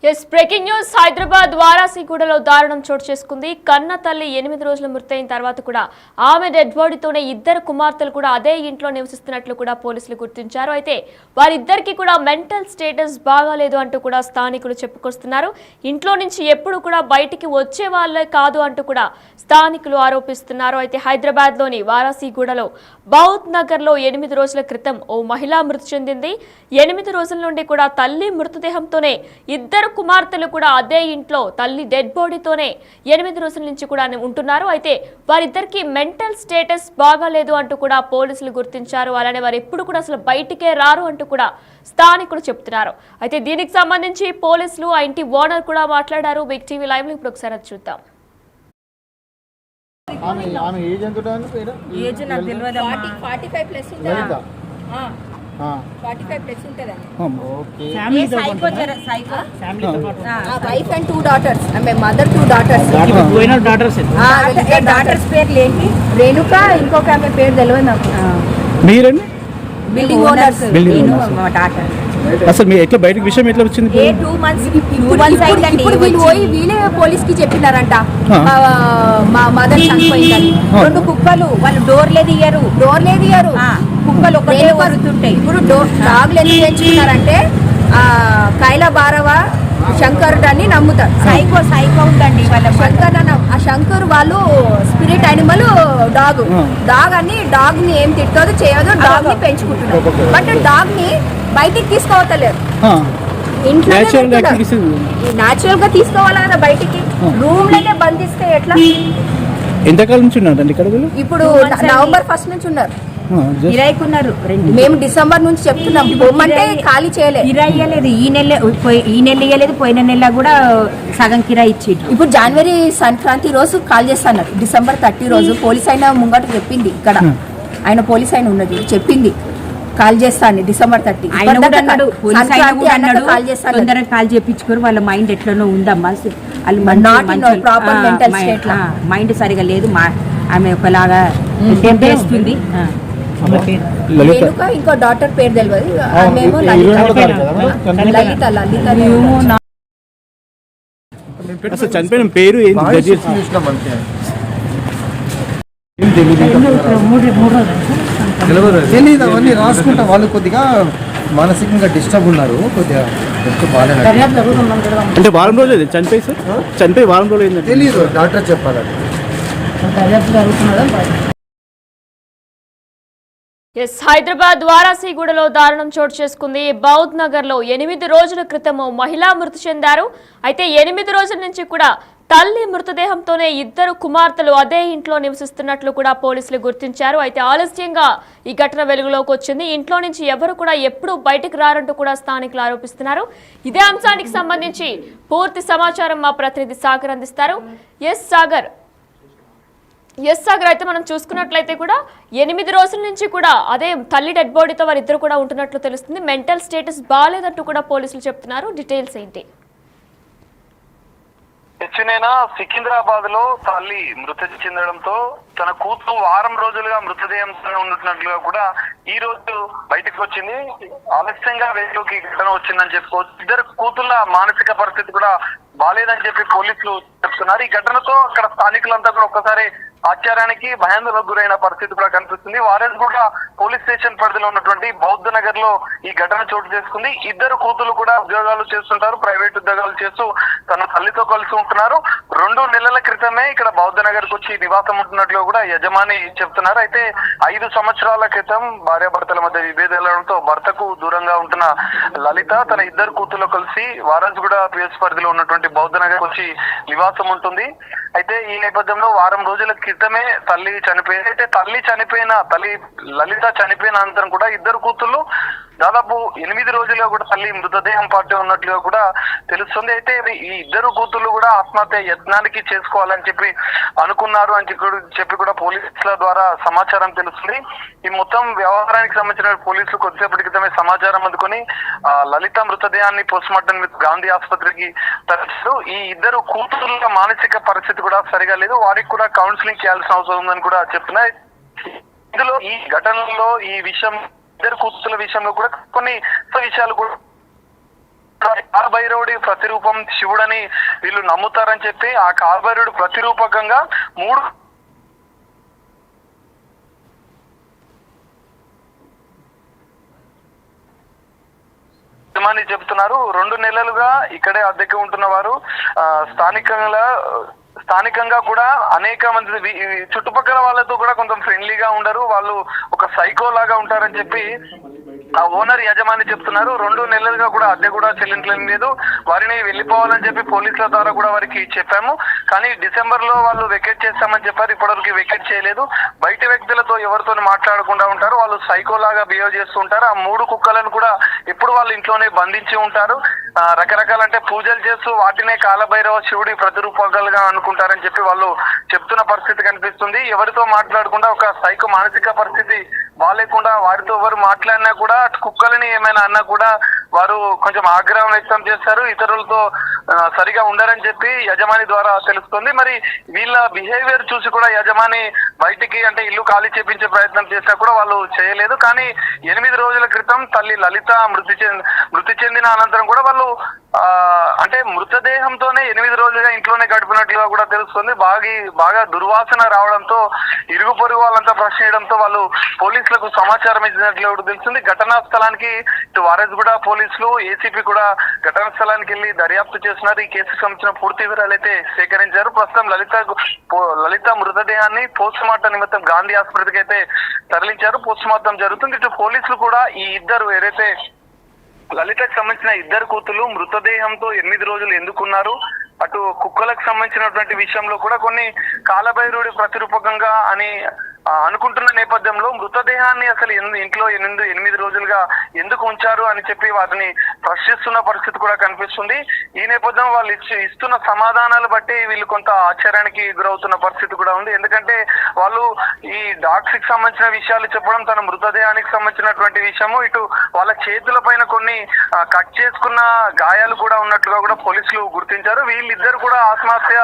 Yes breaking news Hyderabad వారాసిగూడలో దారుణం చోటు చేసుకుంది. కన్న తల్లి 8 రోజులు మృతయిన తర్వాత కూడా ఆమె డెడ్ బాడీతోనే ఇద్దరు కుమార్తెలు కూడా అదే ఇంట్లో నివసిస్తున్నట్లు కూడా పోలీసులు గుర్తించారు. అయితే వారిద్దరికి కూడా మెంటల్ స్టేటస్ బాగాలేదు అంటూ కూడా స్థానికులు చెప్పుకొస్తున్నారు. ఇంట్లో నుంచి ఎప్పుడు కూడా బయటికి వచ్చే వాళ్ళే కాదు అంటూ కూడా స్థానికులు ఆరోపిస్తున్నారు. అయితే హైదరాబాద్ లోని వారాసిగూడలో బౌత్ నగర్ లో 8 రోజుల క్రితం ఓ మహిళ మృతి చెందింది. 8 రోజుల నుండి కూడా తల్లి మృతదేహంతోనే ఇద్దరు కుమార్తెలు కూడా అదే ఇంట్లో తల్లి డెడ్ బాడీతోనే 8 రోజుల నుంచి కూడా ఉంటున్నారు. అయితే వారిద్దరికి మెంటల్ స్టేటస్ బాగాలేదు అంటూ కూడా పోలీసులు గుర్తించారు. అలానే వారు ఎప్పుడు కూడా అసలు బయటికే రారు అంటూ కూడా స్థానికులు చెప్తున్నారు. అయితే దీనికి సంబంధించి పోలీసులు ఆ ఇంటి ఓనర్ కూడా మాట్లాడారు. బిగ్ టీవీ లైవ్ లో ఇప్పుడు ఒకసారి చూద్దాం. Wife and 2 daughters. Mother 2 daughters. Daughters పేర్లు ఏంటి? రేణుక, ఇంకొక ఆమె పేరు తెలియదు నాకు. మీరండి బిల్డింగ్ ఓనర్స్. అసలు మీ ఎట్లా బయటకు విషయం ఎట్లా వచ్చింది? 2 months ఇప్పుడు వీళ్ళు పోయి వీళ్ళే పోలీస్ కి చెప్పినారంట మా మదర్ చనిపోయిందని. 2 కుక్కలు వాళ్ళు డోర్లే తీయరు కుక్కలు ఒకటే వరుతుంటాయి. ఇప్పుడు డాగులు ఎందుకు పెంచుకున్నారంటే కైలా బారవ శంకర్ అని నమ్ముతారు. సైకో ఉందండి వాళ్ళ శంకర్ అన్న. ఆ శంకర్ వాళ్ళు స్పిరిట్ యానిమల్ డాగ్ అని డాగ్ ని ఏం తిట్టదు చేయదు, డాగ్ ని పెంచుకుంటున్నారు. బట్ డాగ్ ని బయటికి తీసుకోవట్లేదు. ఇంట్లో న్యాచురల్ గా తీసుకోవాలి కదా బయటికి. రూమ్ లోనే బంధిస్తే ఎట్లా? ఎంతకాలం నుంచి ఉన్నారండి ఇక్కడ? ఇప్పుడు November 1st నుంచి ఉన్నారు. మేము డిసెంబర్ నుంచి చెప్తున్నాం బొమ్మంటే ఖాళీ చేయలేదు. కిరాయి ఇవ్వలేదు. ఈ నెల ఇవ్వలేదు, పోయిన నెల కూడా సగం కిరాయి ఇచ్చి. ఇప్పుడు జనవరి సంక్రాంతి రోజు కాల్ చేస్తాను. December 30 రోజు పోలీస్ అయినా ముంగట చెప్పింది. ఇక్కడ ఆయన పోలీస్ అయిన ఉన్నది చెప్పింది కాల్ చేస్తాను December 30. తొందరగా కాల్ చేయించుకోరు. వాళ్ళ మైండ్ ఎట్లనో ఉందమ్మా. మైండ్ సరిగా లేదు. ఆమె ఒకలాగా టెంపేస్తుంది. ఇంకో డాక్టర్ పేరు తెలియదు. మేము అసలు చనిపోయిన పేరు తెలియదు. అవన్నీ రాసుకుంటా. వాళ్ళు కొద్దిగా మానసికంగా డిస్టర్బ్ ఉన్నారు. కొద్దిగా అంటే వారం రోజులు చనిపోయి సార్ చనిపోయి వారం రోజులు ఏంటంటే తెలియదు. డాక్టర్ చెప్పాలి. ఎస్ హైదరాబాద్ వారాసిగూడలో దారుణం చోటు చేసుకుంది. బౌత్ నగర్ లో 8 రోజుల క్రితం మహిళా మృతి చెందారు. అయితే 8 రోజుల నుంచి కూడా తల్లి మృతదేహంతోనే ఇద్దరు కుమార్తెలు అదే ఇంట్లో నివసిస్తున్నట్లు కూడా పోలీసులు గుర్తించారు. అయితే ఆలస్యంగా ఈ ఘటన వెలుగులోకి వచ్చింది. ఇంట్లో నుంచి ఎవరు కూడా ఎప్పుడు బయటకు రారంటూ కూడా స్థానికులు ఆరోపిస్తున్నారు. ఇదే అంశానికి సంబంధించి పూర్తి సమాచారం మా ప్రతినిధి సాగర్ అందిస్తారు. ఎస్ సాగర్ అయితే మనం చూసుకున్నట్లయితే కూడా 8 రోజుల నుంచి కూడా అదే తల్లి డెడ్ బాడీతో వారిద్దరు కూడా ఉంటున్నట్లు తెలుస్తుంది. మెంటల్ స్టేటస్ బాగాలేదంటూ కూడా పోలీసులు చెప్తున్నారు. డీటెయిల్స్ ఏంటి? సికింద్రాబాద్ లో తల్లి మృతి చెందడంతో తన కూతురు వారం రోజులుగా మృతదేహంతో ఉంటున్నట్లుగా కూడా ఈ రోజు బయటకు వచ్చింది. ఆలస్యంగా వేలోకి ఘటన వచ్చిందని చెప్పుకోవచ్చు. ఇద్దరు కూతుర్ల మానసిక పరిస్థితి కూడా బాలేదని చెప్పి పోలీసులు చెప్తున్నారు. ఈ ఘటనతో అక్కడ స్థానికులంతా కూడా ఒక్కసారి ఆశ్చర్యానికి భయాందోళనకు గురైన పరిస్థితి కూడా కనిపిస్తుంది. వారెస్ కూడా పోలీస్ స్టేషన్ పరిధిలో ఉన్నటువంటి బౌద్ధ నగర్ లో ఈ ఘటన చోటు చేసుకుంది. ఇద్దరు కూతురు కూడా ఉద్యోగాలు చేస్తుంటారు, ప్రైవేట్ ఉద్యోగాలు చేస్తూ తన తల్లితో కలిసి ఉంటున్నారు. 2 నెలల క్రితమే ఇక్కడ బౌద్ధ నగర్ కు వచ్చి నివాసం ఉంటున్నట్లు కూడా యజమాని చెప్తున్నారు. అయితే 5 సంవత్సరాల క్రితం భార్యాభర్తల మధ్య విభేదాలతో భర్తకు దూరంగా ఉంటున్న లలిత తన ఇద్దరు కూతుర్లు కలిసి వారాజ్గూడ పిఎస్ పరిధిలో ఉన్నటువంటి బౌద్ధ నగర్ వచ్చి నివాసం ఉంటుంది. అయితే ఈ నేపథ్యంలో వారం రోజుల క్రితమే తల్లి చనిపోయింది. అయితే తల్లి లలిత చనిపోయిన అనంతరం కూడా ఇద్దరు కూతుర్లు దాదాపు 8 రోజులుగా కూడా తల్లి మృతదేహం పార్టీ ఉన్నట్లుగా కూడా తెలుస్తుంది. అయితే ఈ ఇద్దరు కూతుర్లు కూడా ఆత్మహత్య యత్నానికి చేసుకోవాలని చెప్పి అనుకున్నారు అని చెప్పి కూడా పోలీసుల ద్వారా సమాచారం తెలుస్తుంది. ఈ మొత్తం వ్యవహారానికి సంబంధించిన పోలీసులు కొద్దిసేపటి క్రితమే సమాచారం అందుకొని లలిత మృతదేహాన్ని పోస్ట్మార్టం గాంధీ ఆసుపత్రికి తరలించారు. ఈ ఇద్దరు కూతుర్ల మానసిక పరిస్థితి కూడా సరిగా లేదు. వారికి కూడా కౌన్సిలింగ్ చేయాల్సిన అవసరం ఉందని కూడా చెప్తున్నారు. ఇందులో ఈ ఘటనలో ఈ విషయం ఇద్దరు కూతుర్ల విషయంలో కూడా కొన్ని విషయాలు కూడా కాలభైరవుడి ప్రతిరూపం శివుడని వీళ్ళు నమ్ముతారని చెప్పి ఆ కాలభైరవుడి ప్రతిరూపకంగా 3 యజమాని చెబుతున్నారు. 2 నెలలుగా ఇక్కడే అద్దెకి ఉంటున్న వారు స్థానికంగా కూడా అనేక మంది చుట్టుపక్కల వాళ్ళతో కూడా కొంచెం ఫ్రెండ్లీగా ఉండరు, వాళ్ళు ఒక సైకో లాగా ఉంటారని చెప్పి ఆ ఓనర్ యజమాని చెప్తున్నారు. 2 నెలలుగా కూడా అద్దె కూడా చెల్లించలేదు. వారిని వెళ్ళిపోవాలని చెప్పి పోలీసుల ద్వారా కూడా వారికి చెప్పాము. కానీ డిసెంబర్ లో వాళ్ళు వెకేట్ చేస్తామని చెప్పారు. ఇప్పటివరకు వెకేట్ చేయలేదు. బయట వ్యక్తులతో ఎవరితో మాట్లాడకుండా ఉంటారు. వాళ్ళు సైకో లాగా బిహేవ్ చేస్తూ ఉంటారు. ఆ 3 కుక్కలను కూడా ఎప్పుడు వాళ్ళు ఇంట్లోనే బంధించి ఉంటారు. రకరకాల అంటే పూజలు చేస్తూ వాటినే కాలభైరవ శివుడి ప్రతిరూపకాలుగా అనుకుంటారని చెప్పి వాళ్ళు చెప్తున్న పరిస్థితి కనిపిస్తుంది. ఎవరితో మాట్లాడకుండా ఒక సైకో మానసిక పరిస్థితి బాగాలేకుండా వారితో ఎవరు మాట్లాడినా కూడా కుక్కలని ఏమైనా అన్నా కూడా వారు కొంచెం ఆగ్రహం వ్యక్తం చేస్తారు. ఇతరులతో సరిగా ఉండరని చెప్పి యజమాని ద్వారా తెలుస్తుంది. మరి వీళ్ళ బిహేవియర్ చూసి కూడా యజమాని బయటికి అంటే ఇల్లు ఖాళీ చేపించే ప్రయత్నం చేసినా కూడా వాళ్ళు చేయలేదు. కానీ 8 రోజుల క్రితం తల్లి లలిత మృతి చెందిన అనంతరం కూడా వాళ్ళు అంటే మృతదేహంతోనే 8 రోజులుగా ఇంట్లోనే గడిపినట్లుగా కూడా తెలుస్తుంది. బాగా దుర్వాసన రావడంతో ఇరుగు పొరుగు వాళ్ళంతా ప్రశ్నించడంతో వాళ్ళు పోలీసులకు సమాచారం ఇచ్చినట్లు కూడా తెలుస్తుంది. ఘటనా స్థలానికి ఇటు వారసుగూడ పోలీసులు ఏసీపీ కూడా ఘటనా స్థలానికి వెళ్లి దర్యాప్తు చేస్తున్నారు. ఈ కేసుకు సంబంధించిన పూర్తి వివరాలు అయితే సేకరించారు. ప్రస్తుతం లలిత మృతదేహాన్ని పోస్ట్ మార్టం నిమిత్తం గాంధీ ఆసుపత్రికి అయితే తరలించారు. పోస్ట్ మార్టం జరుగుతుంది. ఇటు పోలీసులు కూడా ఈ ఇద్దరు ఏదైతే లలితకు సంబంధించిన 2 కూతులు మృతదేహంతో 8 రోజులు ఎందుకున్నారు, అటు కుక్కలకు సంబంధించినటువంటి విషయంలో కూడా కొన్ని కాలభైరవుడి ప్రతిరూపకంగా అని అనుకుంటున్న నేపథ్యంలో మృతదేహాన్ని అసలు ఇంట్లో 8 రోజులుగా ఎందుకు ఉంచారు అని చెప్పి వాటిని ప్రశ్నిస్తున్న పరిస్థితి కూడా కనిపిస్తుంది. ఈ నేపథ్యం వాళ్ళు ఇస్తున్న సమాధానాలు బట్టి వీళ్ళు కొంత ఆశ్చర్యానికి గురవుతున్న పరిస్థితి కూడా ఉంది. ఎందుకంటే వాళ్ళు ఈ డాగ్స్ కి సంబంధించిన విషయాలు చెప్పడం, తన మృతదేహానికి సంబంధించినటువంటి విషయము, ఇటు వాళ్ళ చేతుల పైన కొన్ని కట్ చేసుకున్న గాయాలు కూడా ఉన్నట్లుగా కూడా పోలీసులు గుర్తించారు. వీళ్ళిద్దరు కూడా ఆత్మహత్య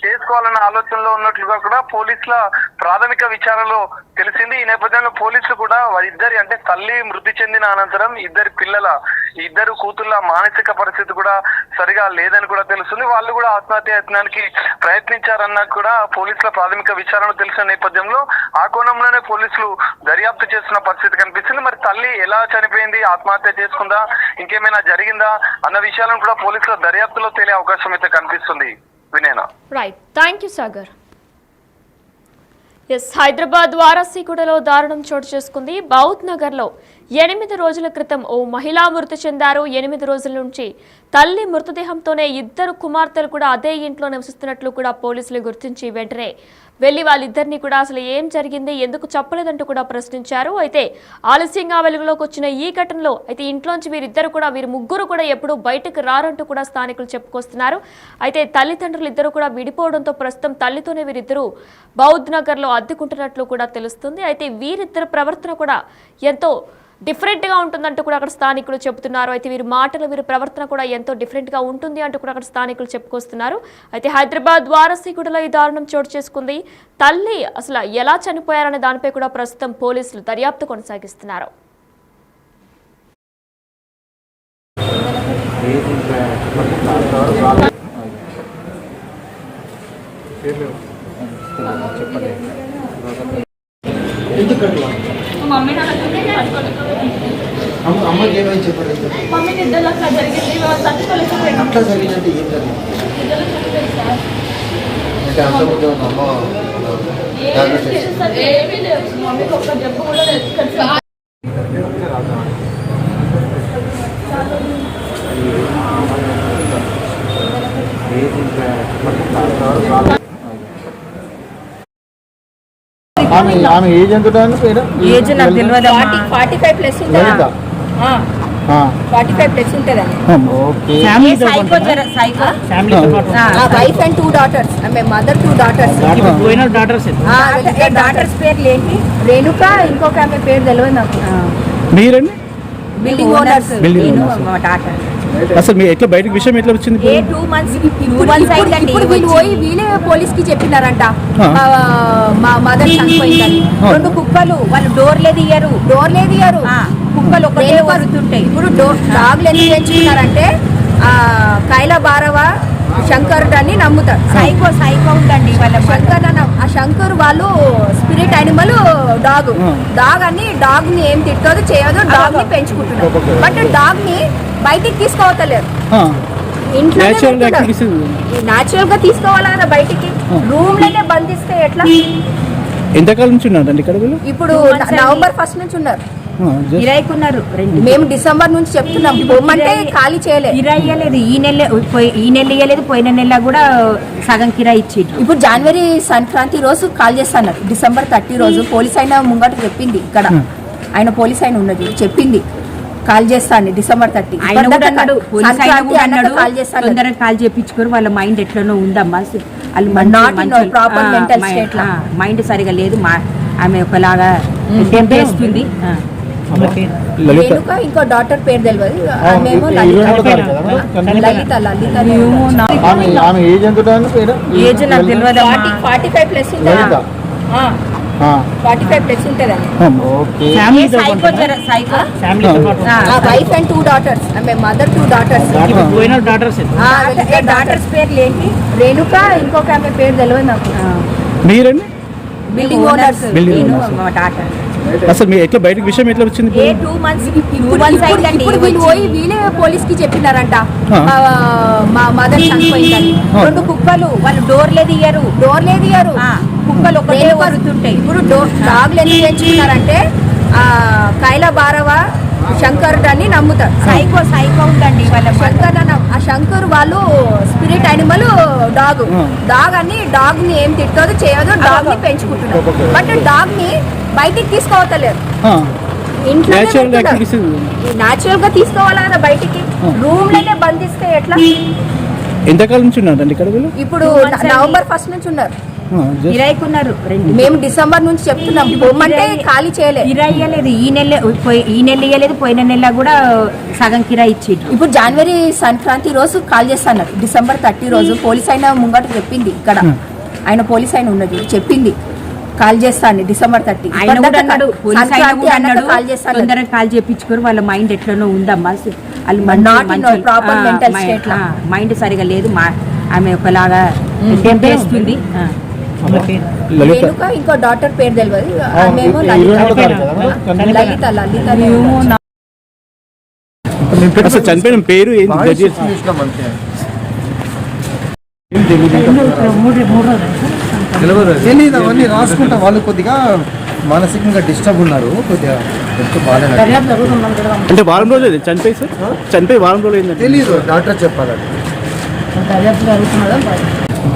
చేసుకోవాలన్న ఆలోచనలో ఉన్నట్లుగా కూడా పోలీసుల ప్రాథమిక విచారణలో తెలిసింది. ఈ నేపథ్యంలో పోలీసులు కూడా వారిద్దరి అంటే తల్లి మృతి చెందిన అనంతరం 2 కూతుళ్ళ మానసిక పరిస్థితి కూడా సరిగా లేదని కూడా తెలుస్తుంది. వాళ్ళు కూడా ఆత్మహత్య యత్నానికి ప్రయత్నించారన్న కూడా పోలీసుల ప్రాథమిక విచారణ తెలిసిన నేపథ్యంలో ఆ కోణంలోనే పోలీసులు దర్యాప్తు చేస్తున్న పరిస్థితి కనిపిస్తుంది. మరి తల్లి ఎలా చనిపోయింది, ఆత్మహత్య చేసుకుందా, ఇంకేమైనా జరిగిందా అన్న విషయాలను కూడా పోలీసుల దర్యాప్తులో తేలే అవకాశం అయితే కనిపిస్తుంది. వినేనా? Right, thank you Sagar. Hyderabad వారాసిగూడలో దారుణం చోటు చేసుకుంది. బౌద్ధ్ నగర్లో 8 రోజుల క్రితం ఓ మహిళా మృతి చెందారు. 8 రోజుల నుంచి తల్లి మృతదేహంతోనే 2 కుమార్తెలు కూడా అదే ఇంట్లో నివసిస్తున్నట్లు కూడా పోలీసులు గుర్తించి వెంటనే వెళ్లి వాళ్ళిద్దరిని కూడా అసలు ఏం జరిగింది, ఎందుకు చెప్పలేదంటూ కూడా ప్రశ్నించారు. అయితే ఆలస్యంగా వెలుగులోకి వచ్చిన ఈ ఘటనలో అయితే ఇంట్లోంచి వీరి ముగ్గురు కూడా ఎప్పుడూ బయటకు రారంటూ కూడా స్థానికులు చెప్పుకొస్తున్నారు. అయితే తల్లిదండ్రులు ఇద్దరు కూడా విడిపోవడంతో ప్రస్తుతం తల్లితోనే వీరిద్దరూ బౌద్ధ్ నగర్లో అద్దెకుంటున్నట్లు కూడా తెలుస్తుంది. అయితే వీరిద్దరు ప్రవర్తన కూడా ఎంతో డిఫరెంట్గా ఉంటుందంటూ కూడా అక్కడ స్థానికులు చెబుతున్నారు. అయితే వీరి ప్రవర్తన కూడా ఎంతో డిఫరెంట్గా ఉంటుంది అంటూ కూడా అక్కడ స్థానికులు చెప్పుకొస్తున్నారు. అయితే హైదరాబాద్ వారాసిగూడలో ఈ దారుణం చోటు చేసుకుంది. తల్లి అసలు ఎలా చనిపోయారనే దానిపై కూడా ప్రస్తుతం పోలీసులు దర్యాప్తు కొనసాగిస్తున్నారు. అమ్మకి ఏమైనా చెప్పండి. అట్లా జరిగిందంటే ఏం జరిగింది అంటే అంతకుముందు అమ్మ ఆమె ఏజ్ ఎంత ఏజ్ నాకు తెలియదు. 45 ప్లస్ ఉంటుందా? 45 ప్లస్ ఉంటుందండి. Wife and 2 daughters. Mother 2 daughters. Daughters పేర్లు ఏంటి? రేణుక, ఇంకొక ఆమె పేరు తెలియదు నాకు. మీరండి బిల్డింగ్ ఓనర్స్. అసలు మీ ఎట్లా బయటకు విషయం ఎట్లా వచ్చింది? 2 months ఇప్పుడు వీళ్ళు పోయి వీళ్ళే పోలీస్ కి చెప్పినారంట మా మదర్ చనిపోయిందని. 2 కుక్కలు వాళ్ళు డోర్లే తీయరు కుక్కలు ఒకటే వరుతుంటాయి. ఇప్పుడు డాగ్లు ఎందుకు పెంచుకున్నారంటే కైలా బారవ శంకర్ అని నమ్ముతారు. సైకో ఉందండి వాళ్ళ శంకర్ ఆ శంకర్ వాళ్ళు స్పిరిట్ యానిమల్ డాగ్ అని డాగ్ ని ఏం తిట్టదు చేయదు, డాగ్ ని పెంచుకుంటున్నారు. బట్ డాగ్ ని బయటికి తీసుకోవట్లేరు. ఇంట్లో న్యాచురల్ గా తీసుకోవాలి కదా బయటికి. రూమ్ లోనే బంధిస్తే ఎట్లా? ఎంతకాలం నుంచి ఉన్నారండి ఇక్కడ వీళ్ళు? ఇప్పుడు నవంబర్ 1 నుంచి ఉన్నారు. కిరాయికున్నారు. మేము డిసెంబర్ నుంచి చెప్తున్నాం పొమ్మంటే ఖాళీ చేయలేదు. కిరాయి ఇవ్వలేదు. ఈ నెల ఇవ్వలేదు, పోయిన నెల కూడా సగం కిరాయి ఇచ్చిండు. ఇప్పుడు జనవరి సంక్రాంతి రోజు కాల్ చేస్తాను. డిసెంబర్ 30 రోజు పోలీస్ అయిన ముంగట చెప్పింది. ఇక్కడ ఆయన పోలీస్ అయిన ఉన్నది చెప్పింది కాల్ చేస్తాను డిసెంబర్ 30. ఆయన కూడా అన్నాడు, పోలీస్ ఆయన కూడా అన్నాడు కాల్ చేస్తాను, తొందరగా కాల్ చేయించుకోరు, వాళ్ళ మైండ్ ఎట్లనో ఉందమ్మా, ప్రాపర్ మెంటల్ స్టేట్ లా మైండ్ సరిగా లేదు, ఆమె ఒకలాగా చేస్తుంది. రేణుక ఇంకో డాక్టర్ పేరు తెలియదు. ఆమెమో లలిత ఏజ్ ఎంత ఏజ్ నాకు తెలియదు. 45 ప్లస్ ఉంటుంది. 45 ప్లస్ ఉంటుందండి. Wife and 2 daughters. ఆమె మదర్ 2 daughters. డాటర్స్ పేర్లు ఏంటి? రేణుక, ఇంకొక ఆమె పేరు తెలియదు నాకు. మీరండి? Building owners. అసలు మీ ఎట్లా బయటకు విషయం ఎట్లా వచ్చింది? 2 months ఇప్పుడు వీళ్ళు పోయి వీళ్ళే పోలీస్ కి చెప్పినారంట మా మదర్ చనిపోయిందని. 2 కుక్కలు వాళ్ళు డోర్లే తీయరు. కుక్కలు ఒకటే వరుతుంటాయి. ఇప్పుడు డాగ్లు ఎందుకు పెంచుకున్నారంటే కైలా బారవ శంకర్ అని నమ్ముతారు. సైకో ఉందండి వాళ్ళ శంకర్ ఆ శంకర్ వాళ్ళు స్పిరిట్ యానిమల్ డాగ్ అని డాగ్ ని ఏం తిట్టదు చేయదు, డాగ్ ని పెంచుకుంటున్నారు. బట్ డాగ్ ని బయటికి తీసుకోవట్లేరు. ఇంట్లో న్యాచురల్ గా తీసుకోవాలి కదా బయటికి. రూమ్ లోనే బంధిస్తే ఎట్లా? ఎంతకాలం నుంచి ఉన్నారండి ఇక్కడ వీళ్ళు? ఇప్పుడు నవంబర్ 1 నుంచి ఉన్నారు. కిరాయికున్నారు. మేము డిసెంబర్ నుంచి చెప్తున్నాం పొమ్మంటే ఖాళీ చేయలేదు. కిరాయి ఇవ్వలేదు. ఈ నెల ఇవ్వలేదు, పోయిన నెల కూడా సగం కిరాయి ఇచ్చిండు. ఇప్పుడు జనవరి సంక్రాంతి రోజు కాల్ చేస్తాను. డిసెంబర్ 30 రోజు పోలీస్ అయిన ముంగట చెప్పింది. ఇక్కడ ఆయన పోలీస్ అయిన ఉన్నది చెప్పింది కాల్ చేస్తాను డిసెంబర్ 30. ఆయన కూడా అన్నాడు, పోలీస్ ఆయన కూడా అన్నాడు, కాల్ చేస్తాను, తొందరగా కాల్ చేయించుకోరు, వాళ్ళ మైండ్ ఎట్లనో ఉందమ్మా, ప్రాపర్ మెంటల్ స్టేట్ లా మైండ్ సరిగా లేదు, ఆమె ఒకలాగా చేస్తుంది. రేణుక ఇంకో డాక్టర్ పేరు తెలియదు. ఆమెమో లలిత అసలు చనిపోయిన పేరు తెలీదు. అవన్నీ రాసుకుంటా. వాళ్ళు కొద్దిగా మానసికంగా డిస్టర్బ్ ఉన్నారు. కొద్దిగా అంటే వారం రోజులు చనిపోయి సార్, చనిపోయి వారం రోజులు తెలీదు. డాక్టర్ చెప్పాలి.